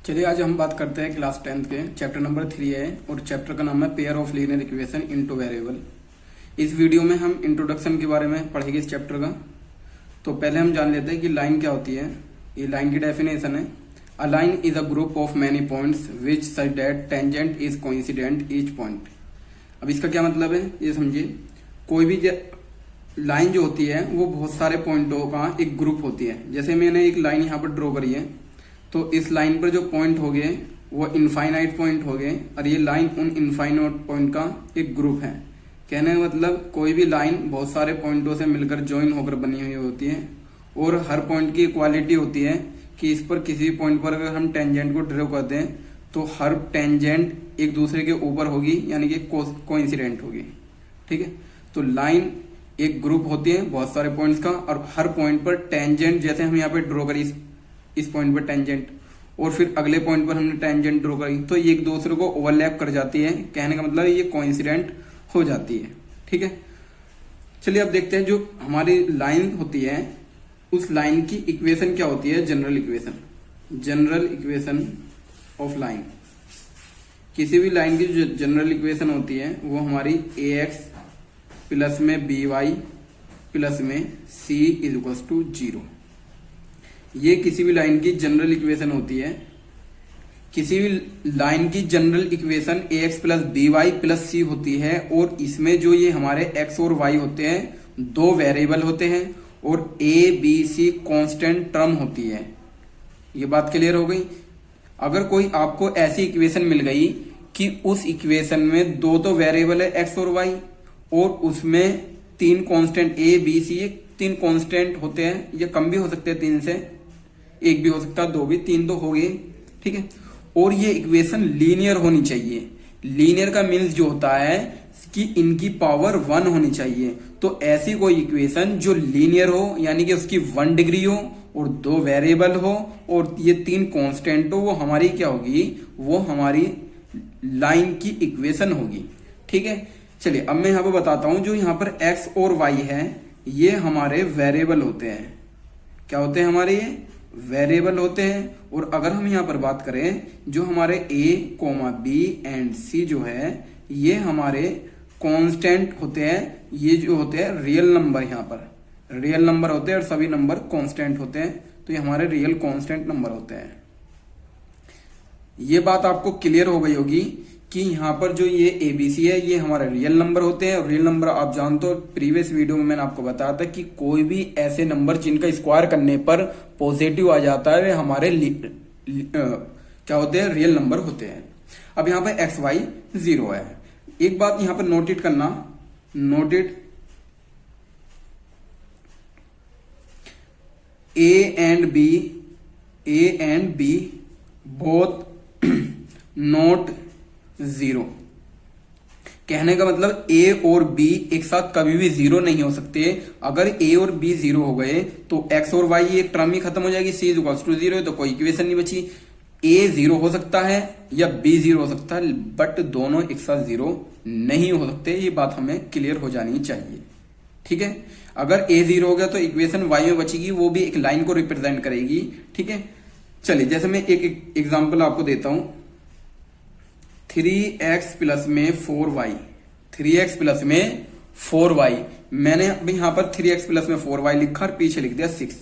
चलिए आज हम बात करते हैं क्लास 10th के चैप्टर नंबर 3 है और चैप्टर का नाम है pair of linear equation into variable. इस वीडियो में हम इंट्रोडक्शन के बारे में पढ़ेंगे इस चैप्टर का। तो पहले हम जान लेते हैं कि लाइन क्या होती है। ये लाइन की डेफिनेशन है, a line is a group of many points which such that tangent is coincident each point. अब इसका क्या मतलब है ये समझिए। कोई भी लाइन जो होती है वो बहुत सारे पॉइंटों का एक ग्रुप होती है। जैसे मैंने एक लाइन यहाँ पर ड्रॉ करी है, तो इस लाइन पर जो पॉइंट हो गए वो इनफाइनाइट पॉइंट हो गए और ये लाइन उन इनफाइनाइट पॉइंट का एक ग्रुप है। कहने का मतलब कोई भी लाइन बहुत सारे पॉइंटों से मिलकर ज्वाइन होकर बनी हुई होती है और हर पॉइंट की इक्वालिटी होती है कि इस पर किसी पॉइंट पर अगर हम टेंजेंट को ड्रॉ करते हैं तो हर टेंजेंट एक दूसरे के ऊपर होगी, यानी कि कोइंसिडेंट होगी। ठीक है, तो लाइन एक ग्रुप होती है बहुत सारे पॉइंट्स का और हर पॉइंट पर टेंजेंट, जैसे हम यहाँ पे ड्रॉ करी इस पॉइंट पर टेंजेंट और फिर अगले पॉइंट पर हमने टेंजेंट ड्रॉ करी तो ये एक दूसरे को ओवरलैप कर जाती है। कहने का मतलब ये कोइंसिडेंट हो जाती है। ठीक है, चलिए अब देखते हैं जो हमारी लाइन होती है उस लाइन की इक्वेशन क्या होती है। जनरल इक्वेशन ऑफ लाइन, किसी भी लाइन की जो जनरल इक्वेशन होती है वो हमारी ax प्लस में by प्लस में c इज टू 0। ये किसी भी लाइन की जनरल इक्वेशन होती है। किसी भी लाइन की general equation ax plus by plus c होती है और इसमें जो ये हमारे x और y होते हैं दो वेरिएबल होते हैं और a b c constant term होती है। ये बात क्लियर हो गई। अगर कोई आपको ऐसी इक्वेशन मिल गई कि उस इक्वेशन में दो तो वेरिएबल है x और y और उसमें तीन कांस्टेंट a b c, तीन कांस्टेंट होते हैं, ये कम भी हो सकते हैं, तीन से एक भी हो सकता है, दो भी, तीन तो हो गए। ठीक है, और ये इक्वेशन लीनियर होनी चाहिए। लीनियर का मीन्स जो होता है कि इनकी पावर 1 होनी चाहिए। तो ऐसी कोई इक्वेशन जो लीनियर हो, यानी कि उसकी 1 डिग्री हो और दो वेरिएबल हो और ये तीन कांस्टेंट हो, वो हमारी क्या होगी, वो हमारी लाइन की इक्वेशन होगी। ठीक है, चलिए अब मैं यहाँ पर बताता हूं जो यहाँ पर x और y है ये हमारे वेरिएबल होते हैं। क्या होते हैं हमारे, ये वेरिएबल होते हैं। और अगर हम यहाँ पर बात करें जो हमारे a, b एंड c जो है ये हमारे कांस्टेंट होते हैं। ये जो होते हैं रियल नंबर, यहाँ पर रियल नंबर होते हैं और सभी नंबर कांस्टेंट होते हैं, तो ये हमारे रियल कांस्टेंट नंबर होते हैं। ये बात आपको क्लियर हो गई होगी कि यहाँ पर जो ये ABC है ये हमारे रियल नंबर होते हैं। और रियल नंबर आप जानते हो, प्रीवियस वीडियो में मैंने आपको बताया था कि कोई भी ऐसे नंबर जिनका स्क्वायर करने पर पॉजिटिव आ जाता है वे हमारे क्या होते हैं, रियल नंबर होते हैं। अब यहाँ पर XY 0 है। एक बात यहाँ पर नोटेट करना, A and B both not 0। कहने का मतलब A और B एक साथ कभी भी 0 नहीं हो सकते। अगर A और B 0 हो गए तो X और Y एक टर्म ही खत्म हो जाएगी, C इज इक्वल्स टू 0 है तो कोई इक्वेशन नहीं बची। A 0 हो सकता है या B 0 हो सकता है, बट दोनों एक साथ 0 नहीं हो सकते। ये बात हमें क्लियर हो जानी चाहिए। ठीक है, अगर A 0 हो गया तो इक्वेशन Y में बचेगी, वो भी एक लाइन को रिप्रेजेंट करेगी। ठीक है, चलिए जैसे मैं एक एग्जांपल आपको देता हूं, 3x प्लस में 4y, 3x प्लस में 4y। मैंने अभी यहां पर 3x प्लस में 4y लिखा और पीछे लिख दिया 6।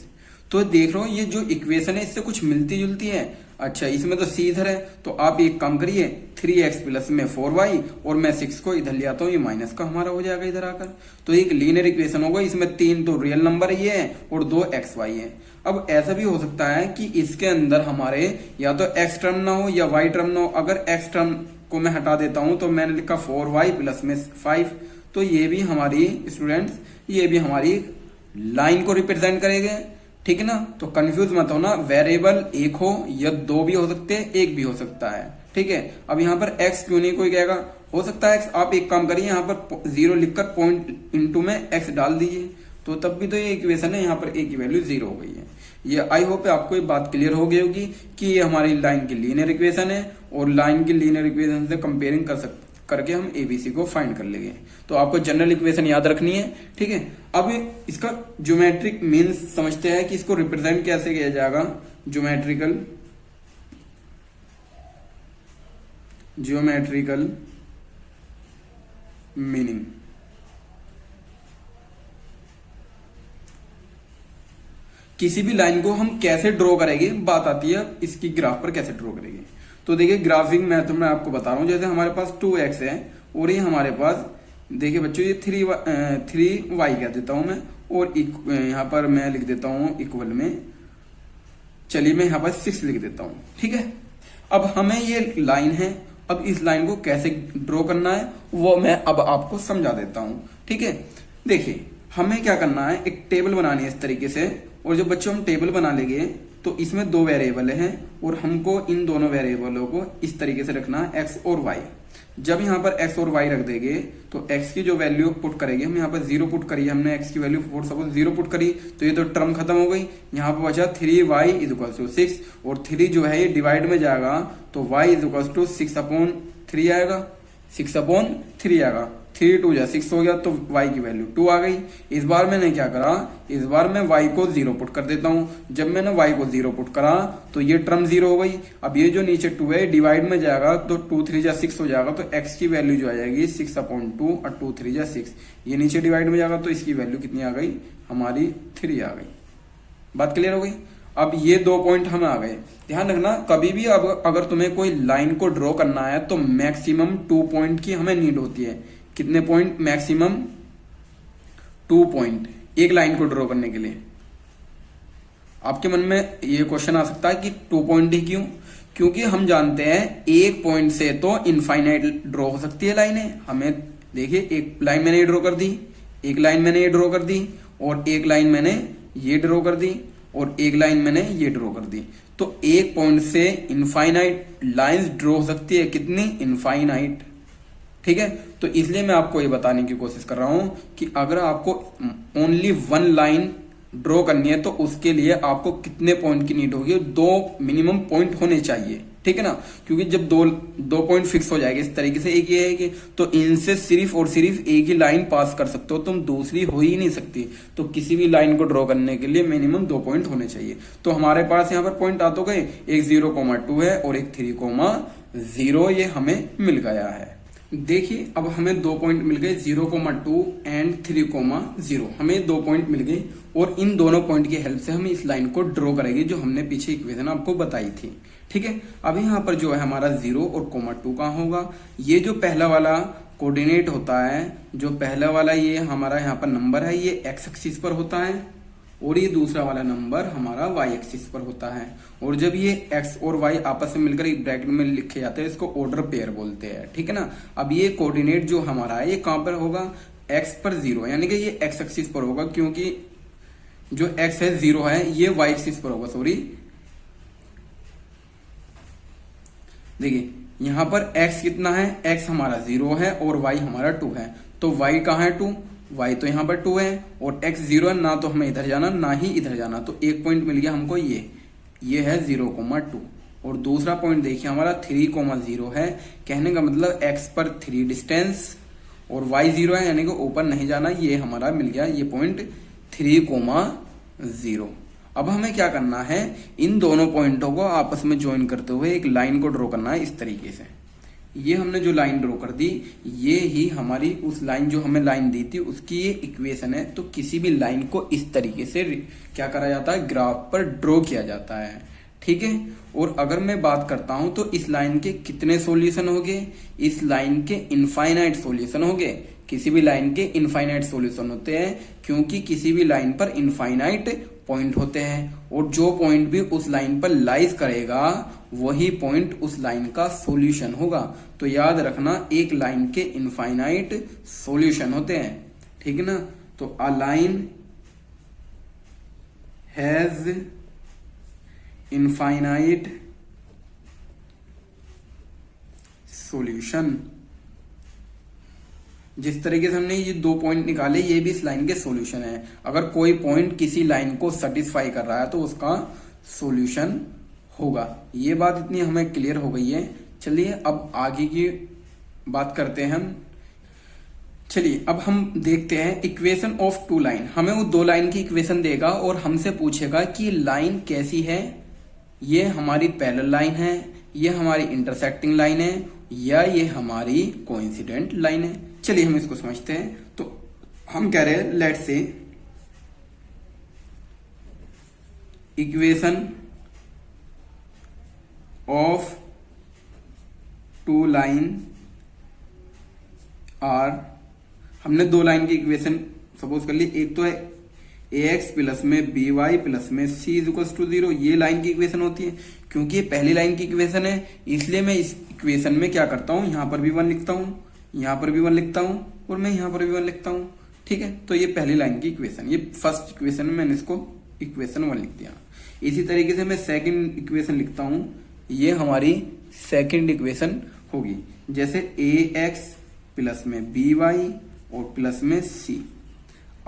तो देख रहे हो ये जो इक्वेशन है इससे कुछ मिलती जुलती है। अच्छा, इसमें तो c इधर है तो आप एक काम करिए 3x प्लस में 4y और मैं 6 को इधर ले आता हूं, ये माइनस का हमारा हो जाएगा इधर आकर। तो एक लीनियर इक्वेशन होगा, इसमें तीन तो रियल नंबर ये है और दो xy है। अब ऐसा भी हो सकता है कि इसके अंदर हमारे या तो x टर्म ना हो या y टर्म ना हो। अगर x टर्म को मैं हटा देता हूं तो मैंने लिखा 4y प्लस में 5, तो ये भी हमारी स्टूडेंट्स, ये भी हमारी लाइन को रिप्रेजेंट करेंगे। ठीक है ना, तो कंफ्यूज मत हो ना, वेरिएबल एक हो या दो भी हो सकते हैं, एक भी हो सकता है। ठीक है, अब यहाँ पर x क्यों नहीं कोई कहेगा, हो सकता है x। आप एक काम करिए यहाँ पर 0 लिखकर पॉइंट इनटू में x डाल दीजिए तो तब भी तो ये इक्वेशन है, यहाँ पर a की वैल्यू 0 हो गई है। ये आई होप आपको ये बात क्लियर हो गई होगी कि ये हमारी लाइन की लीनियर इक्वेशन है और लाइन की लीनियर इक्वेशन से कंपेयरिंग करके हम एबीसी को फाइंड कर लेंगे। तो आपको जनरल इक्वेशन याद रखनी है। ठीक है, अब इसका ज्योमेट्रिक मीन्स समझते हैं कि इसको रिप्रेजेंट कैसे किया जाएगा। Geometrical geometrical meaning. किसी भी लाइन को हम कैसे ड्रॉ करेंगे, बात आती है इसकी ग्राफ पर कैसे ड्रॉ करेंगे। तो देखिए ग्राफिंग मैं मैं आपको बता रहा हूं, जैसे हमारे पास 2x है और ये हमारे पास देखिए बच्चों ये 3y कह देता हूं मैं, और यहाँ पर मैं लिख देता हूं इक्वल में, चलिए मैं यहाँ पर 6 लिख देता हूं, ठीक है। अब हमें ये लाइन है, अब इस लाइन को कैसे ड्रॉ करना है वो मैं अब आपको समझा देता हूं, ठीक है। देखिए हमें क्या करना है, एक टेबल बनानी है इस तरीके से, और जब बच्चों हम टेबल बना लेंगे तो इसमें 2 वेरिएबल हैं और हमको इन दोनों वेरिएबलों को इस तरीके से रखना है x और y। जब यहाँ पर x और y रख देंगे तो x की जो वैल्यू पुट करेंगे, हम यहाँ पर 0 पुट करी, हमने x की वैल्यू फॉर सपोज 0 पुट करी तो ये तो टर्म खत्म हो गई। यहाँ पर बचा 3y = 6 और 3 जो है ये डिवाइड में जाएगा तो y = 6/3 आएगा, 6/3 आएगा। 3 2 6 हो गया तो y की वैल्यू 2 आ गई। इस बार मैंने क्या करा, इस बार मैं y को 0 पुट कर देता हूं। जब मैंने y को 0 पुट करा तो ये टर्म 0 हो गई। अब ये जो नीचे 2 है डिवाइड में जाएगा तो 2 3 6 हो जाएगा, तो x की वैल्यू जो आ जाएगी 6/2 और 2 3 6। ये नीचे डिवाइड में जाएगा तो इसकी वैल्यू कितनी आ गई, हमारी 3 आ गई। बात क्लियर हो गई। अब ये 2 पॉइंट हमें आ गए। ध्यान रखना कभी भी अब अगर तुम्हें कोई लाइन को ड्रॉ करना है तो मैक्सिमम 2 पॉइंट की हमें नीड होती है। कितने पॉइंट, मैक्सिमम 2 पॉइंट एक लाइन को ड्रॉ करने के लिए। आपके मन में ये क्वेश्चन आ सकता है कि 2 पॉइंट ही क्यों, क्योंकि हम जानते हैं एक पॉइंट से तो इनफाइनाइट ड्रॉ हो सकती है लाइनें। हमें देखिए एक लाइन मैंने ये ड्रॉ कर दी, एक लाइन मैंने ये ड्रॉ कर दी, और एक लाइन मैंने ये ड्रॉ कर दी, और एक लाइन मैंने ये ड्रॉ कर दी। तो एक पॉइंट से इनफाइनाइट लाइंस ड्रॉ हो सकती है, कितनी, इनफाइनाइट, ठीक है। तो इसलिए मैं आपको ये बताने की कोशिश कर रहा हूं कि अगर आपको ओनली 1 लाइन ड्रॉ करनी है तो उसके लिए आपको कितने पॉइंट की नीड होगी, 2 मिनिमम पॉइंट होने चाहिए, ठीक है ना। क्योंकि जब दो पॉइंट फिक्स हो जाएंगे इस तरीके से, एक ये है कि तो इनसे सिर्फ और सिर्फ एक ही लाइन पास कर सकते हो, तुम दूसरी हो ही नहीं सकती। तो किसी भी लाइन को ड्रॉ करने के लिए मिनिमम 2 पॉइंट होने चाहिए। तो हमारे पास यहाँ पर पॉइंट आ तो गए, एक 0,2 है और एक 3,0, ये हमें मिल गया है। देखिए अब हमें 2 पॉइंट मिल गए, 0,2 एंड 3,0, हमें 2 पॉइंट मिल गए, और इन दोनों पॉइंट की हेल्प से हम इस लाइन को ड्रॉ करेंगे जो हमने पीछे इक्वेशन आपको बताई थी, ठीक है। अब यहाँ पर जो है हमारा 0 और 2 कहाँ होगा, ये जो पहला वाला कोऑर्डिनेट होता है, जो पहला वाला ये हमारा यहाँ पर नंबर है, ये x एक्सिस पर होता है, और ये दूसरा वाला नंबर हमारा y एक्सिस पर होता है। और जब ये x और y आपस में मिलकर एक ब्रैकेट में लिखे जाते हैं, इसको ऑर्डर पेयर बोलते हैं, ठीक है ना। अब ये कोऑर्डिनेट जो हमारा है ये कहां पर होगा, x पर 0, यानी कि ये x एक्सिस पर होगा, क्योंकि जो x है 0 है, ये y एक्सिस पर होगा, सॉरी। देखिए यहां पर x कितना है, x हमारा 0 है और y हमारा 2 है, तो y कहाँ है, 2, y तो यहाँ पर 2 है, और x 0 है, ना तो हमें इधर जाना ना ही इधर जाना, तो एक पॉइंट मिल गया हमको, ये है 0,2। और दूसरा पॉइंट देखिए हमारा 3,0 है, कहने का मतलब x पर 3 डिस्टेंस और y 0 है, यानी कि ऊपर नहीं जाना, ये हमारा मिल गया ये पॉइंट 3,0। अब हमें क्या करना है, इन दोनों पॉइंटों को आपस में ज्वाइन करते हुए एक लाइन को ड्रॉ करना है इस तरीके से। ये हमने जो लाइन ड्रॉ कर दी, ये ही हमारी उस लाइन जो हमें लाइन दी थी उसकी ये इक्वेशन है। तो किसी भी लाइन को इस तरीके से क्या करा जाता है, ग्राफ पर ड्रॉ किया जाता है, ठीक है। और अगर मैं बात करता हूं तो इस लाइन के कितने सॉल्यूशन हो गए, इस लाइन के इनफाइनाइट सॉल्यूशन हो गए। किसी भी लाइन के इनफाइनाइट सॉल्यूशन होते हैं, क्योंकि किसी भी लाइन पर इनफाइनाइट पॉइंट होते हैं, और जो पॉइंट भी उस लाइन पर लाइज करेगा वही पॉइंट उस लाइन का सॉल्यूशन होगा। तो याद रखना एक लाइन के इनफाइनाइट सॉल्यूशन होते हैं, ठीक है ना। तो a line has infinite solution. जिस तरीके से हमने ये 2 पॉइंट निकाले, ये भी इस लाइन के सॉल्यूशन है। अगर कोई पॉइंट किसी लाइन को सेटिस्फाई कर रहा है तो उसका सॉल्यूशन होगा। ये बात इतनी हमें क्लियर हो गई है। चलिए अब आगे की बात करते हैं हम। चलिए अब हम देखते हैं इक्वेशन ऑफ 2 लाइन। हमें वो 2 लाइन की इक्वेशन देगा और हमसे पूछेगा कि लाइन कैसी है। ये हमारी पैरेलल लाइन है, ये हमारी इंटरसेक्टिंग लाइन है या ये हमारी कोइंसिडेंट लाइन है। चलिए हम इसको समझते हैं। तो हम कह रहे हैं let's say equation of two line are, हमने दो लाइन की इक्वेशन सपोज कर ली। एक तो है ax प्लस में by प्लस में c इक्वल्स टू 0, ये लाइन की इक्वेशन होती है। क्योंकि ये पहली लाइन की इक्वेशन है इसलिए मैं इस इक्वेशन में क्या करता हूं, यहां पर भी 1 लिखता हूं, यहां पर भी 1 लिखता हूं और मैं यहां पर भी 1 लिखता हूं। ठीक है, तो ये पहली लाइन की इक्वेशन, ये फर्स्ट इक्वेशन में मैंने इसको इक्वेशन 1 लिख दिया। इसी तरीके से मैं सेकंड इक्वेशन लिखता हूं, ये हमारी सेकंड इक्वेशन होगी। जैसे ax प्लस में by और प्लस में c,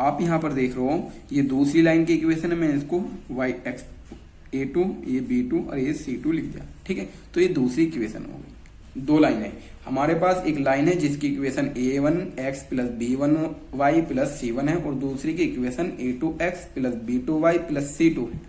आप यहां पर देख रहे हो ये दूसरी लाइन की इक्वेशन है, मैं इसको yx a2 ये b2 और ये c2 लिख दिया। ठीक है, तो ये दूसरी इक्वेशन हो गई। दो लाइन है हमारे पास, एक लाइन है जिसकी equation a1x plus b1y plus c1 है और दूसरी की equation a2x plus b2y plus c2 है।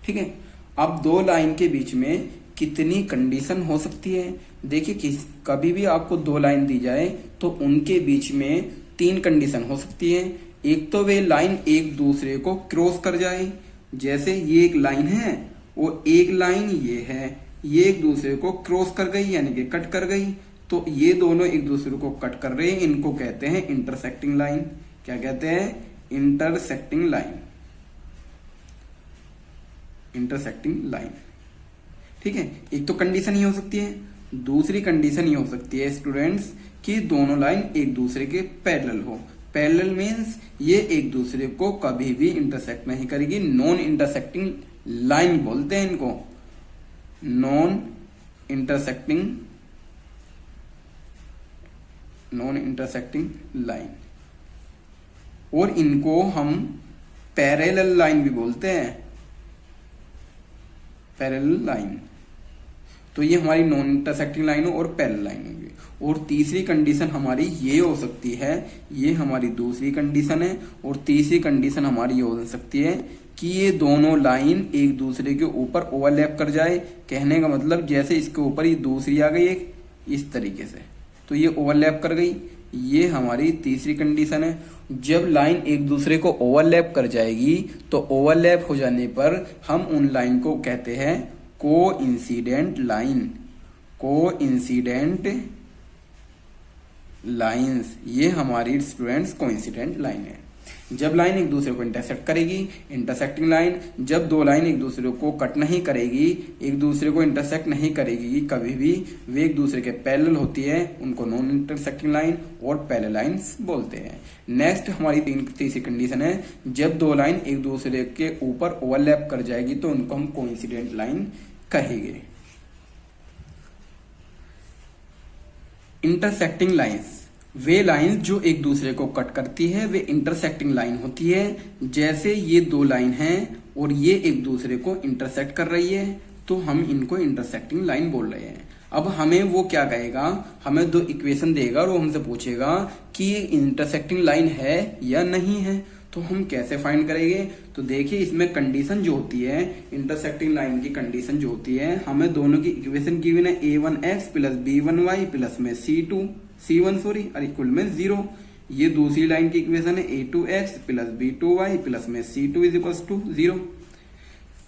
ठीक है, अब दो लाइन के बीच में कितनी कंडीशन हो सकती है? देखिए कभी भी आपको दो लाइन दी जाए तो उनके बीच में 3 कंडीशन हो सकती है। एक तो वे लाइन एक दूसरे को क्रॉस कर जाए, जैसे ये एक लाइन है और एक लाइन ये है, ये एक दूसरे को क्रॉस कर गई यानी कि कट कर गई, तो ये दोनों एक दूसरे को कट कर रहे हैं, इनको कहते हैं इंटरसेक्टिंग लाइन। क्या कहते हैं? Intersecting line, intersecting line. ठीक है, एक तो कंडीशन ये हो सकती है, दूसरी कंडीशन ये हो सकती है स्टूडेंट्स कि दोनों लाइन एक दूसरे के पैरेलल हो। पैरेलल मीन्स ये एक दूसरे को कभी भी इंटरसेक्ट नहीं करेगी, नॉन इंटरसेक्टिंग लाइन बोलते हैं इनको, नॉन इंटरसेक्टिंग लाइन। और इनको हम पैरेलल लाइन भी बोलते हैं, पैरेलल लाइन। तो ये हमारी नॉन इंटरसेक्टिंग लाइन हो और पैरेलल लाइन होगी। और तीसरी कंडीशन हमारी ये हो सकती है, ये हमारी दूसरी कंडीशन है, और तीसरी कंडीशन हमारी ये हो सकती है कि ये दोनों लाइन एक दूसरे के ऊपर ओवरलैप कर जाए। कहने का मतलब जैसे इसके ऊपर ये दूसरी आ गई एक इस तरीके से, तो ये ओवरलैप कर गई, ये हमारी तीसरी कंडीशन है। जब लाइन एक दूसरे को ओवरलैप कर जाएगी तो ओवरलैप हो जाने पर हम उन लाइन को कहते हैं कोइंसिडेंट लाइन, कोइंसिडेंट लाइंस। ये हमारी स्टूडेंट्स कोइंसिडेंट लाइन है। जब लाइन एक दूसरे को इंटरसेक्ट करेगी, इंटरसेक्टिंग लाइन। जब दो लाइन एक दूसरे को कट नहीं करेगी, एक दूसरे को इंटरसेक्ट नहीं करेगी कभी भी, वे एक दूसरे के पैरेलल होती है, उनको नॉन इंटरसेक्टिंग लाइन और पैरेलल लाइंस बोलते हैं। नेक्स्ट हमारी तीसरी कंडीशन है, जब दो लाइन एक दूसरे के ऊपर ओवरलैप कर जाएगी तो उनको हम कोइंसिडेंट लाइन कहेंगे। इंटरसेक्टिंग लाइंस, वे लाइन जो एक दूसरे को कट करती है वे इंटरसेक्टिंग लाइन होती है। जैसे ये दो लाइन हैं और ये एक दूसरे को इंटरसेक्ट कर रही है तो हम इनको इंटरसेक्टिंग लाइन बोल रहे हैं। अब हमें वो क्या कहेगा, हमें दो इक्वेशन देगा और वो हमसे पूछेगा कि ये इंटरसेक्टिंग लाइन है या नहीं है, तो हम कैसे फाइंड करेंगे? तो देखिए इसमें कंडीशन जो होती है, इंटरसेक्टिंग लाइन की कंडीशन जो होती है, हमें दोनों की इक्वेशन गिवन है a1x प्लस b1y प्लस में c1 और इक्वल में 0। ये दूसरी लाइन की इक्वेशन है a2x प्लस b2y प्लस में c2 is equal to 0।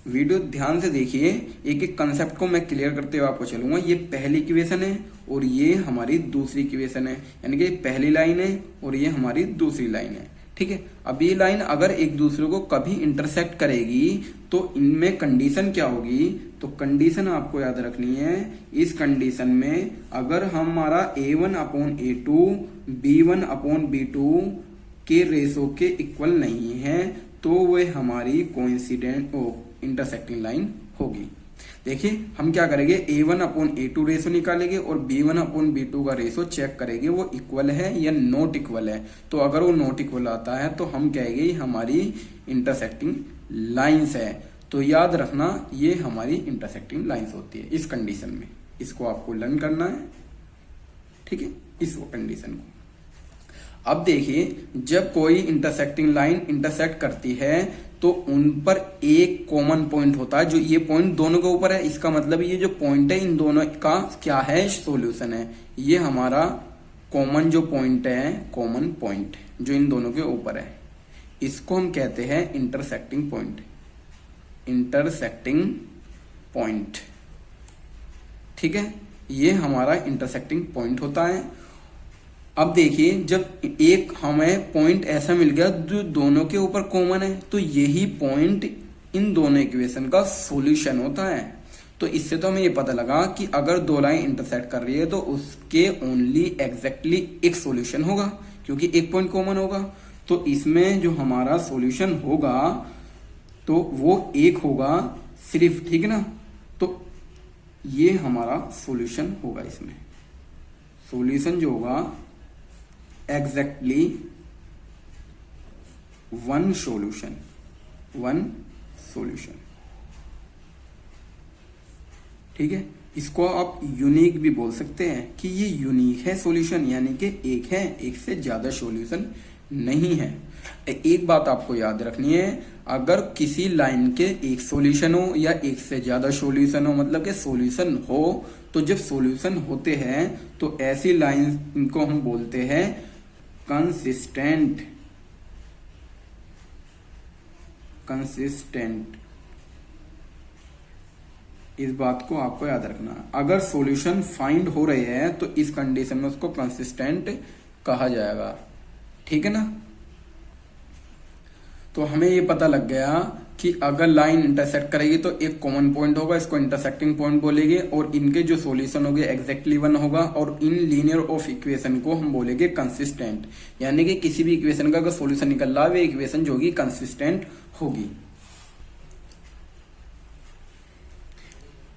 Video ध्यान से देखिए, एक एक कंसेप्ट को मैं क्लियर करते हुए आपको चलूंगा। ये पहली इक्वेशन है और ये हमारी दूसरी इक्वेशन है, यानी कि पहली लाइन है और ये हमारी दूसरी लाइन है। ठीक है, अब ये लाइन अगर एक दूसरे को कभी इंटरसेक्ट करेगी तो इनमें कंडीशन क्या होगी? तो कंडीशन आपको याद रखनी है। इस कंडीशन में अगर हमारा a1 upon a2 b1 upon b2 के रेशो के इक्वल नहीं है तो वह हमारी कोइंसिडेंट इंटरसेक्टिंग लाइन होगी। देखिए हम क्या करेंगे, a1 अपॉन a2 रेशो निकालेंगे और b1 अपॉन b2 का रेशो चेक करेंगे वो इक्वल है या नॉट इक्वल है। तो अगर वो नॉट इक्वल आता है तो हम कहेंगे हमारी इंटरसेक्टिंग लाइंस है। तो याद रखना ये हमारी इंटरसेक्टिंग लाइंस होती है इस कंडीशन में, इसको आपको लर्न करना है। ठीक है, इस कंडीशन को। अब देखिए जब कोई इंटरसेक्टिंग लाइन इंटरसेक्ट करती है तो उन पर एक कॉमन पॉइंट होता है, जो ये पॉइंट दोनों के ऊपर है। इसका मतलब ये जो पॉइंट है इन दोनों का क्या है, सॉल्यूशन है। ये हमारा कॉमन जो पॉइंट है, कॉमन पॉइंट जो इन दोनों के ऊपर है, इसको हम कहते हैं इंटरसेक्टिंग पॉइंट। इंटरसेक्टिंग पॉइंट, ठीक है, ये हमारा इंटरसेक्टिंग पॉइंट होता है। अब देखिए, जब एक हमें पॉइंट ऐसा मिल गया जो दोनों के ऊपर कॉमन है, तो यही पॉइंट इन दोनों इक्वेशन का सॉल्यूशन होता है। तो इससे तो हमें ये पता लगा कि अगर दो लाइन इंटरसेक्ट कर रही है तो उसके ओनली एग्जैक्टली एक सॉल्यूशन होगा, क्योंकि एक पॉइंट कॉमन होगा। तो इसमें जो हमारा सॉल्यूशन होगा तो वो एक होगा सिर्फ, ठीक है ना। तो ये हमारा सॉल्यूशन होगा। इसमें सॉल्यूशन जो होगा एग्जैक्टली वन सॉल्यूशन, ठीक है। इसको आप यूनिक भी बोल सकते हैं कि ये यूनिक है सॉल्यूशन, यानी कि एक है, एक से ज्यादा सॉल्यूशन नहीं है। एक बात आपको याद रखनी है, अगर किसी लाइन के एक सॉल्यूशन हो या एक से ज्यादा सॉल्यूशन हो, मतलब कि सॉल्यूशन हो, तो जब सॉल्यूशन होते हैं तो ऐसी लाइन इनको हम बोलते हैं कंसिस्टेंट। इस बात को आपको याद रखना। अगर सॉल्यूशन फाइंड हो रहे हैं तो इस कंडीशन में उसको कंसिस्टेंट कहा जाएगा, ठीक है ना। तो हमें ये पता लग गया कि अगर लाइन इंटरसेक्ट करेगी तो एक कॉमन पॉइंट होगा, इसको इंटरसेक्टिंग पॉइंट बोलेंगे, और इनके जो सॉल्यूशन होंगे एग्जैक्टली वन होगा, और इन लीनियर ऑफ इक्वेशन को हम बोलेंगे कंसिस्टेंट। यानी कि किसी भी इक्वेशन का अगर सॉल्यूशन निकल रहा है, वे इक्वेशन जो होगी कंसिस्टेंट होगी।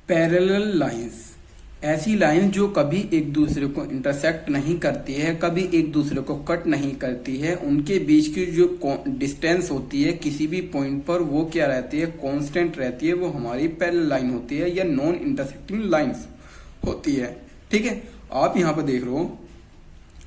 पैरेलल लाइंस, ऐसी लाइन जो कभी एक दूसरे को इंटरसेक्ट नहीं करती है, कभी एक दूसरे को कट नहीं करती है, उनके बीच की जो डिस्टेंस होती है किसी भी पॉइंट पर, वो क्या रहती है, कांस्टेंट रहती है। वो हमारी पैरेलल लाइन होती है या नॉन इंटरसेक्टिंग लाइंस होती है, ठीक है। आप यहाँ पर देख रहे हो,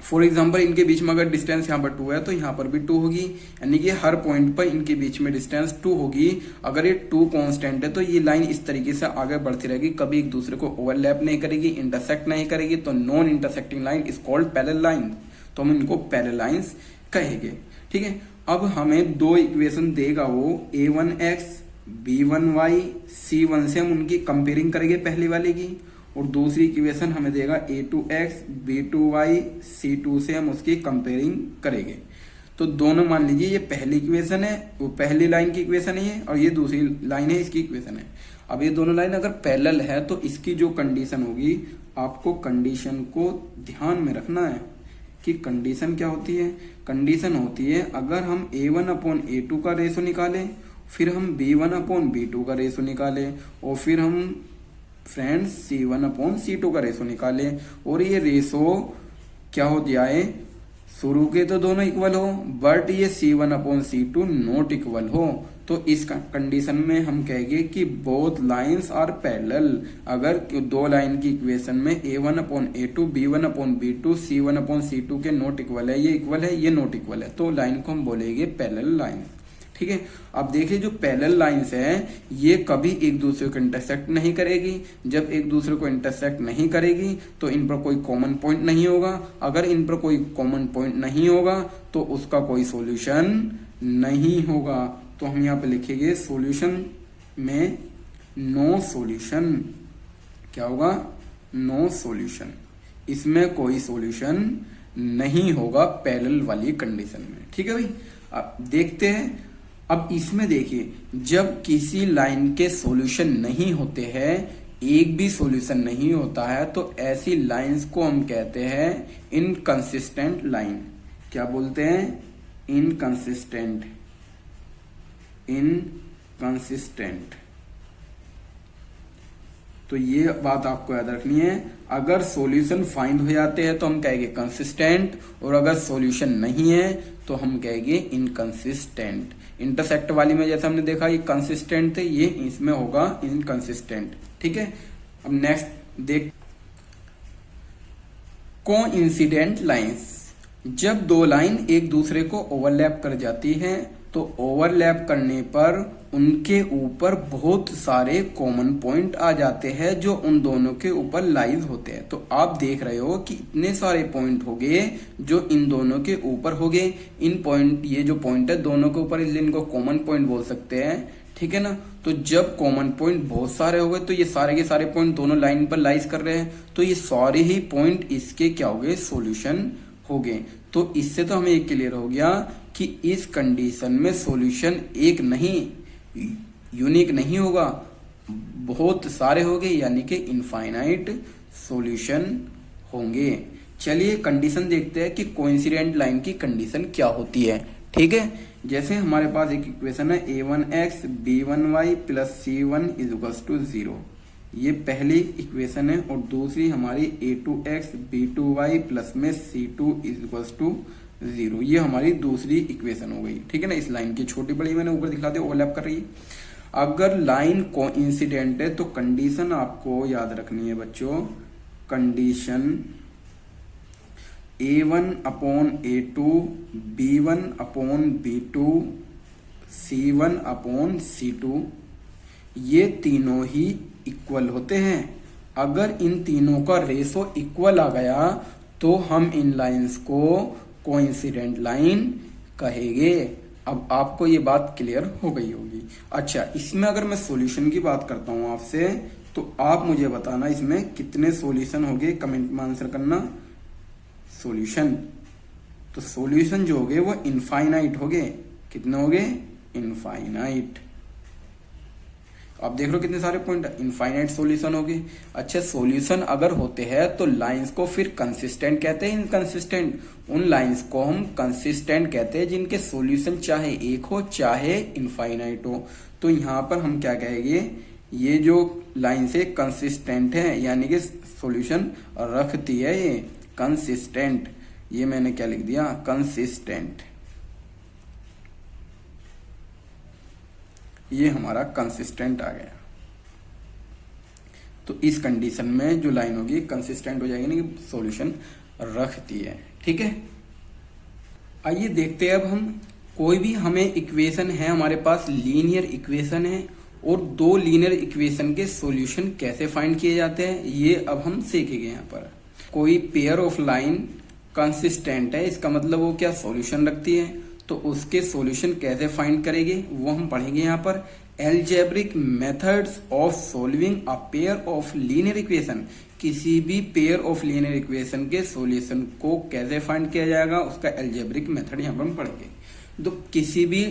फॉर एग्जाम्पल इनके बीच में अगर डिस्टेंस यहाँ पर 2 है तो यहाँ पर भी 2 होगी, यानी कि हर पॉइंट पर इनके बीच में डिस्टेंस 2 होगी। अगर ये 2 कांस्टेंट है तो ये लाइन इस तरीके से आगे बढ़ती रहेगी, कभी एक दूसरे को ओवरलैप नहीं करेगी, इंटरसेक्ट नहीं करेगी। तो non intersecting line is called parallel line, तो हम इनको पैरेलल लाइंस कहेंगे, ठीक है। अब हमें दो इक्वेशन देगा वो, a1x b1y c1 से हम उनकी कंपेयरिंग करेंगे पहली वाले की, और दूसरी इक्वेशन हमें देगा a2x b2y c2 से हम उसकी कंपेयरिंग करेंगे। तो दोनों मान लीजिए ये पहली इक्वेशन है, वो पहली लाइन की इक्वेशन है, और ये दूसरी लाइन है, इसकी इक्वेशन है। अब ये दोनों लाइन अगर पैरेलल है तो इसकी जो कंडीशन होगी, आपको कंडीशन को ध्यान में रखना है कि कंडीशन क्या होती है। कंडीशन होती है अगर हम a1/a2 का रेशो निकालें, फिर हम b1/b2 का रेशो निकालें, और फिर हम फ्रेंड्स c1/c2 का रेशो निकाले, और ये रेशो क्या हो जाए, शुरू के तो दोनों इक्वल हो, बट ये c1/c2 नॉट इक्वल हो। तो इस कंडीशन में हम कहेंगे कि बोथ लाइंस आर पैरेलल। अगर दो लाइन की इक्वेशन में a1/a2 b1/b2 c1/c2 के नॉट इक्वल है, ये इक्वल है, ये नॉट इक्वल है, तो लाइन को हम बोलेंगे पैरेलल लाइन, ठीक है। अब देखिए जो पैरेलल लाइंस है ये कभी एक दूसरे को इंटरसेक्ट नहीं करेगी। जब एक दूसरे को इंटरसेक्ट नहीं करेगी तो इन पर कोई कॉमन पॉइंट नहीं होगा। अगर इन पर कोई कॉमन पॉइंट नहीं होगा तो उसका कोई सॉल्यूशन नहीं होगा। तो हम यहाँ पे लिखेंगे सॉल्यूशन में नो सॉल्यूशन। क्या होगा, नो सॉल्यूशन, इसमें कोई सॉल्यूशन नहीं होगा पैरेलल वाली कंडीशन में, ठीक है भाई। अब देखते हैं, अब इसमें देखिए जब किसी लाइन के सॉल्यूशन नहीं होते हैं, एक भी सॉल्यूशन नहीं होता है, तो ऐसी लाइंस को हम कहते हैं इनकंसिस्टेंट लाइन। क्या बोलते हैं, इनकंसिस्टेंट, इनकंसिस्टेंट। तो ये बात आपको याद रखनी है, अगर सॉल्यूशन फाइंड हो जाते हैं तो हम कहेंगे कंसिस्टेंट, और अगर सॉल्यूशन नहीं है तो हम कहेंगे इनकंसिस्टेंट। इंटरसेक्ट वाली में जैसे हमने देखा ये कंसिस्टेंट थे, ये इसमें होगा इनकंसिस्टेंट, ठीक है। अब नेक्स्ट देख, कोइंसिडेंट लाइंस। जब दो लाइन एक दूसरे को ओवरलैप कर जाती हैं तो ओवरलैप करने पर उनके ऊपर बहुत सारे कॉमन पॉइंट आ जाते हैं जो उन दोनों के ऊपर लाइव होते हैं। तो आप देख रहे हो कि इतने सारे पॉइंट हो गए जो इन दोनों के ऊपर हो गए। इन पॉइंट, ये जो पॉइंट है दोनों के ऊपर, इसलिए इनको कॉमन पॉइंट बोल सकते हैं, ठीक है ना। तो जब कॉमन पॉइंट बहुत सारे हो गए तो ये सारे के सारे पॉइंट दोनों लाइन पर लाइज कर रहे हैं, तो ये सारे ही पॉइंट इसके क्या हो गए, सॉल्यूशन हो गए। तो इससे तो हमें एक क्लियर हो गया कि इस कंडीशन में सॉल्यूशन एक नहीं, यूनिक नहीं होगा, बहुत सारे होंगे, यानी कि इनफाइनाइट सॉल्यूशन होंगे। चलिए कंडीशन देखते हैं कि कोइंसिडेंट लाइन की कंडीशन क्या होती है, ठीक है। जैसे हमारे पास एक इक्वेशन है a1x b1y plus c1 is to 0, ये पहली इक्वेशन है। और दूसरी हमारी a2x b2y प्लस में c2 इज टू 0, ये हमारी दूसरी इक्वेशन हो गई, ठीक है ना। इस लाइन की छोटी बड़ी मैंने ऊपर दिखा दिया, ओवरलैप कर रही है। अगर लाइन कोइंसिडेंट है तो कंडीशन आपको याद रखनी है बच्चों, condition a1 upon a2 b1 upon b2 c1 upon c2, ये तीनों ही इक्वल होते हैं। अगर इन तीनों का रेशो इक्वल आ गया तो हम इन लाइंस को कोइंसिडेंट लाइन कहेंगे। अब आपको ये बात क्लियर हो गई होगी। अच्छा, इसमें अगर मैं सॉल्यूशन की बात करता हूं आपसे, तो आप मुझे बताना इसमें कितने सॉल्यूशन हो गए, कमेंट में आंसर करना। सॉल्यूशन, तो सॉल्यूशन जो हो गए वो इनफाइनाइट हो गए। कितने हो गए, इनफाइनाइट। आप देख लो कितने सारे पॉइंट, इनफाइनाइट सॉल्यूशन हो गए। अच्छा, सॉल्यूशन अगर होते हैं तो लाइंस को फिर कंसिस्टेंट कहते हैं, इनकंसिस्टेंट? उन लाइंस को हम कंसिस्टेंट कहते हैं जिनके सॉल्यूशन चाहे एक हो चाहे इनफाइनाइट हो। तो यहाँ पर हम क्या कहेंगे, ये जो लाइन से कंसिस्टेंट है, यानी कि सॉल्यूशन रखती है, ये कंसिस्टेंट। ये मैंने क्या लिख दिया, कंसिस्टेंट। ये हमारा कंसिस्टेंट आ गया। तो इस कंडीशन में जो लाइन होगी कंसिस्टेंट हो जाएगी, ना कि सॉल्यूशन रखती है, ठीक है। आइए देखते हैं अब हम, कोई भी हमें इक्वेशन है हमारे पास, लीनियर इक्वेशन है, और दो लीनियर इक्वेशन के सॉल्यूशन कैसे फाइंड किए जाते हैं ये अब हम सीखेंगे। यहाँ पर कोई पेयर ऑफ लाइन कंसिस्टेंट है, इसका मतलब वो क्या सॉल्यूशन रखती है, तो उसके सॉल्यूशन कैसे फाइंड करेंगे वो हम पढ़ेंगे यहाँ पर। Algebraic methods of solving a pair of linear equation, किसी भी पेयर ऑफ लीनियर इक्वेशन के सॉल्यूशन को कैसे फाइंड किया जाएगा, उसका एल्जेब्रिक मेथड यहाँ पर हम पढ़ेंगे। तो किसी भी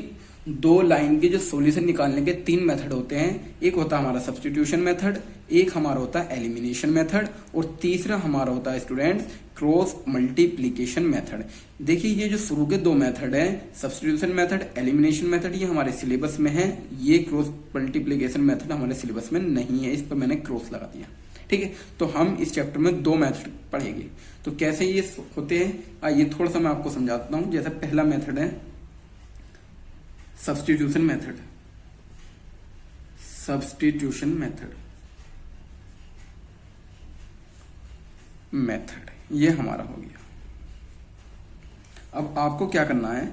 दो लाइन के जो सॉल्यूशन निकालने के तीन मेथड होते हैं, एक होता है हमारा सब्स्टिट्यूशन मेथड, एक हमारा होता है एलिमिनेशन मेथड, और तीसरा हमारा होता है स्टूडेंट्स क्रॉस मल्टीप्लीकेशन मेथड। देखिए ये जो शुरू के दो मेथड है, सब्स्टिट्यूशन मेथड, एलिमिनेशन मेथड, ये हमारे सिलेबस में है। ये क्रॉस मल्टीप्लीकेशन मेथड हमारे सिलेबस में नहीं है, इस पर मैंने क्रॉस लगा दिया, ठीक है। तो हम इस चैप्टर में दो मेथड पढ़ेंगे। तो कैसे ये होते हैं ये थोड़ा सा मैं आपको समझाता हूं। जैसे पहला मेथड है सब्स्टिट्यूशन मेथड। सब्स्टिट्यूशन मेथड ये हमारा हो गया। अब आपको क्या करना है,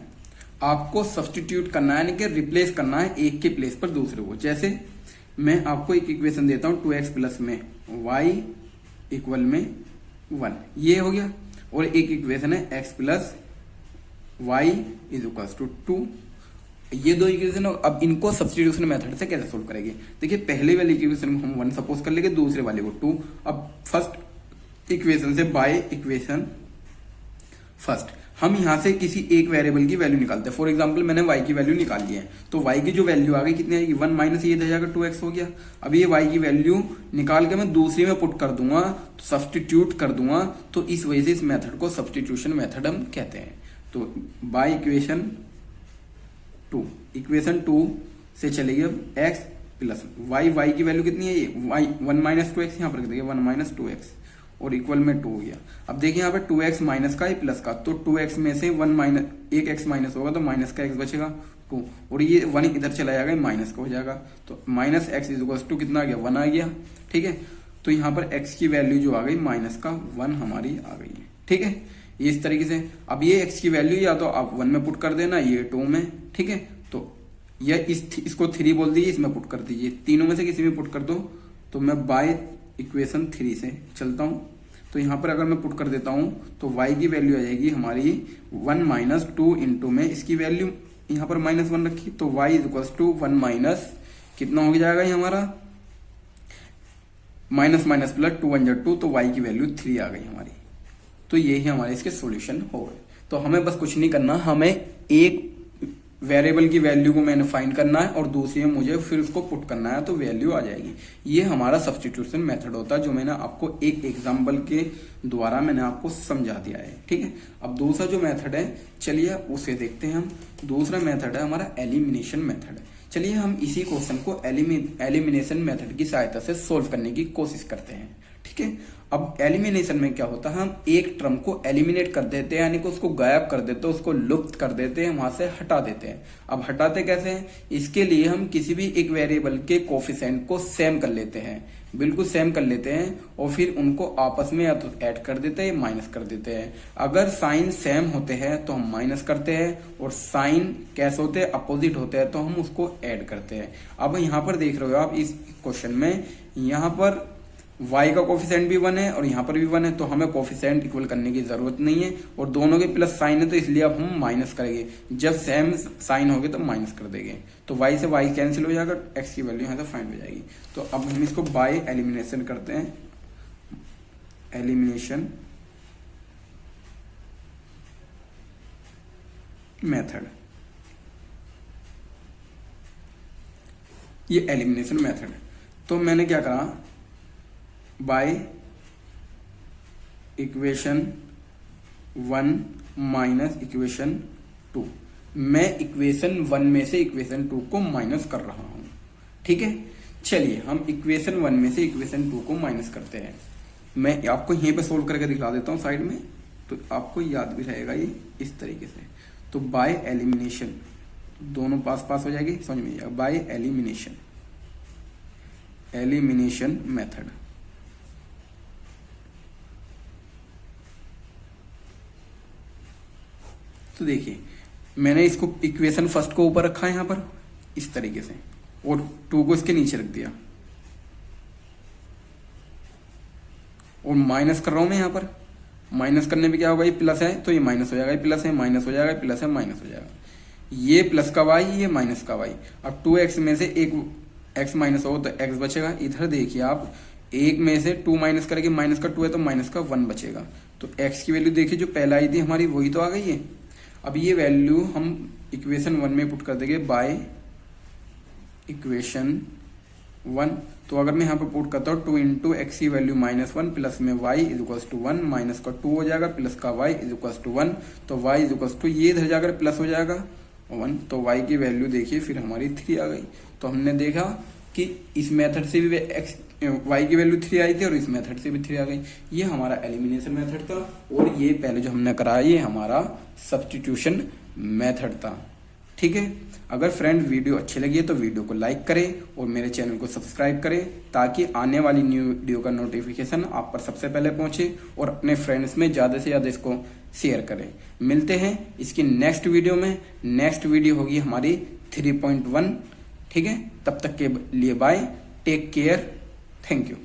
आपको सब्स्टिट्यूट करना है, यानी कि रिप्लेस करना है एक के प्लेस पर दूसरे को। जैसे मैं आपको एक इक्वेशन देता हूं 2x प्लस में y इक्वल में 1, ये हो गया। और एक इक्वेशन है x plus y is equal to 2, ये दो इक्वेशन। अब इनको सब्स्टिट्यूशन मेथड से कैसे सोल्व करेंगे, देखिए पहले वाली इक्वेशन को हम 1 सपोज कर लेंगे, दूसरे वाले को 2। अब फर्स्ट इक्वेशन से बाय इक्वेशन फर्स्ट हम यहां से किसी एक वेरिएबल की वैल्यू निकालते हैं। फॉर एग्जांपल मैंने y की वैल्यू निकाल ली है, तो y की जो वैल्यू आ गई कितनी आएगी, 1 माइनस ये जाएगा 2x हो गया। अब ये y की वैल्यू निकाल के मैं दूसरी में पुट कर दूंगा, तो सब्स्टिट्यूट कर दूंगा। तो इस वजह से इस मेथड को सब्स्टिट्यूशन मेथड हम कहते हैं। तो बाय इक्वेशन 2, इक्वेशन 2 से चलेगी अब x प्लस y की वैल्यू कितनी है, ये y 1 माइनस 2x, यहाँ पर रख देंगे 1 माइनस 2x और इक्वल में 2 हो गया। अब देखिए यहाँ पे 2x माइनस का प्लस का, तो 2x में से 1 x माइनस होगा तो माइनस का x बचेगा 2, और ये 1 इधर चला जाएगा, माइनस का हो जाएगा। तो minus x is equal to कितना आ गया, 1 आ गया, ठीक है। तो यहाँ पर x की वैल्यू जो आ गई माइनस का 1 हमारी आ गई है, ठीक है। ये इस तरीके से अब ये x की वैल्यू या तो आप 1 में पुट कर देना, ये 2 में, ठीक है। या इसको 3 बोल दीजिए, इसमें पुट कर दीजिए, तीनों में से किसी में पुट कर दो। तो मैं बाय इक्वेशन 3 से चलता हूं। तो यहां पर अगर मैं पुट कर देता हूं तो y की वैल्यू आ जाएगी हमारी 1 माइनस 2 इंटू में इसकी वैल्यू यहां पर -1 रखी, तो y is equal to 1 minus कितना हो जाएगा ये हमारा माइनस माइनस प्लस 2 1 2, तो y की वैल्यू 3 आ गई हमारी। तो यही हमारे इसके सॉल्यूशन हो गए। तो हमें बस कुछ नहीं करना, हमें एक वेरिएबल की वैल्यू को मैंने फाइंड करना है और दूसरी में मुझे फिर उसको पुट करना है, तो वैल्यू आ जाएगी। ये हमारा सब्स्टिट्यूशन मेथड होता है, जो मैंने आपको एक एग्जांपल के द्वारा मैंने आपको समझा दिया है। ठीक है, अब दूसरा जो मेथड है चलिए उसे देखते हैं हम। दूसरा मेथड है हमारा एलिमिनेशन मेथड। चलिए हम इसी क्वेश्चन को एलिमिनेशन मेथड की सहायता से सोल्व करने की कोशिश करते हैं। ठीक है, अब एलिमिनेशन में क्या होता है, हम एक टर्म को एलिमिनेट कर देते हैं, यानी कि उसको गायब कर देते हैं, उसको लुप्त कर देते हैं, वहां से हटा देते हैं। अब हटाते कैसे हैं, इसके लिए हम किसी भी एक वेरिएबल के कोफिशिएंट को सेम कर लेते हैं, बिल्कुल सेम कर लेते हैं, और फिर उनको आपस में या तो ऐड कर देते हैं माइनस कर देते हैं। अगर साइन सेम होते हैं तो हम माइनस करते हैं, और साइन कैसे होते हैं, अपोजिट होते हैं, तो हम उसको ऐड करते हैं। अब यहाँ पर देख रहे हो आप इस क्वेश्चन में, यहाँ पर y का कोफिशिएंट भी 1 है और यहाँ पर भी 1 है, तो हमें कोफिशिएंट इक्वल करने की जरूरत नहीं है, और दोनों के प्लस साइन है तो इसलिए अब हम माइनस करेंगे। जब सेम साइन होगे तो माइनस कर देंगे, तो y से y कैंसिल हो जाएगा, x की वैल्यू यहाँ से फाइंड हो जाएगी। तो अब हम इसको बाय एलिमिनेशन करते हैं, एलिमिनेशन मेथड। ये एलिमिनेशन मेथड है। तो मैंने क्या करा, बाय इक्वेशन 1 माइनस इक्वेशन 2, मैं इक्वेशन 1 में से इक्वेशन 2 को माइनस कर रहा हूं। ठीक है, चलिए हम इक्वेशन 1 में से इक्वेशन 2 को माइनस करते हैं। मैं आपको यहीं पे सोल्व करके दिखा देता हूं साइड में, तो आपको याद भी रहेगा ये इस तरीके से। तो बाय एलिमिनेशन, दोनों पास पास हो जाएगी, समझ में आएगा। By elimination, elimination method. तो देखिए मैंने इसको इक्वेशन फर्स्ट को ऊपर रखा है यहां पर इस तरीके से, और 2 को इसके नीचे रख दिया, और माइनस कर रहा हूं मैं यहां पर। माइनस करने पे क्या होगा, ये प्लस है तो ये माइनस हो जाएगा, ये प्लस है माइनस हो जाएगा, प्लस है माइनस हो जाएगा। ये प्लस का y, ये माइनस का y। अब 2x में से एक x माइनस हो तो x बचेगा। इधर देखिए आप, एक में से 2 माइनस करके माइनस का 2 है तो माइनस का 1 बचेगा। तो x की वैल्यू देखिए जो पहला आई थी हमारी वही तो आ गई है। अब ये वैल्यू हम इक्वेशन 1 में पुट कर देंगे बाय इक्वेशन 1। तो अगर मैं यहाँ पर पुट करता हूँ 2 इंटू एक्स की वैल्यू -1 प्लस में y is equals to 1, minus का 2 हो जाएगा, प्लस का y इज इक्वल्स टू 1, तो y इज इक्वल्स टू ये इधर जाकर प्लस हो जाएगा 1, तो y की वैल्यू देखिए फिर हमारी 3 आ गई। तो हमने देखा कि इस मेथड से भी y की वैल्यू 3 आई थी और इस मेथड से भी 3 आ गई। ये हमारा एलिमिनेशन मेथड था, और ये पहले जो हमने कराया ये हमारा सब्स्टिट्यूशन मेथड था। ठीक है, अगर फ्रेंड वीडियो अच्छी लगी है तो वीडियो को लाइक करें और मेरे चैनल को सब्सक्राइब करें, ताकि आने वाली न्यू वीडियो का नोटिफिकेशन आप पर सबसे पहले पहुंचे, और अपने फ्रेंड्स में ज़्यादा से ज़्यादा इसको शेयर करें। मिलते हैं इसकी नेक्स्ट वीडियो में। नेक्स्ट वीडियो होगी हमारी 3.1। ठीक है, तब तक के लिए bye, take care, thank you.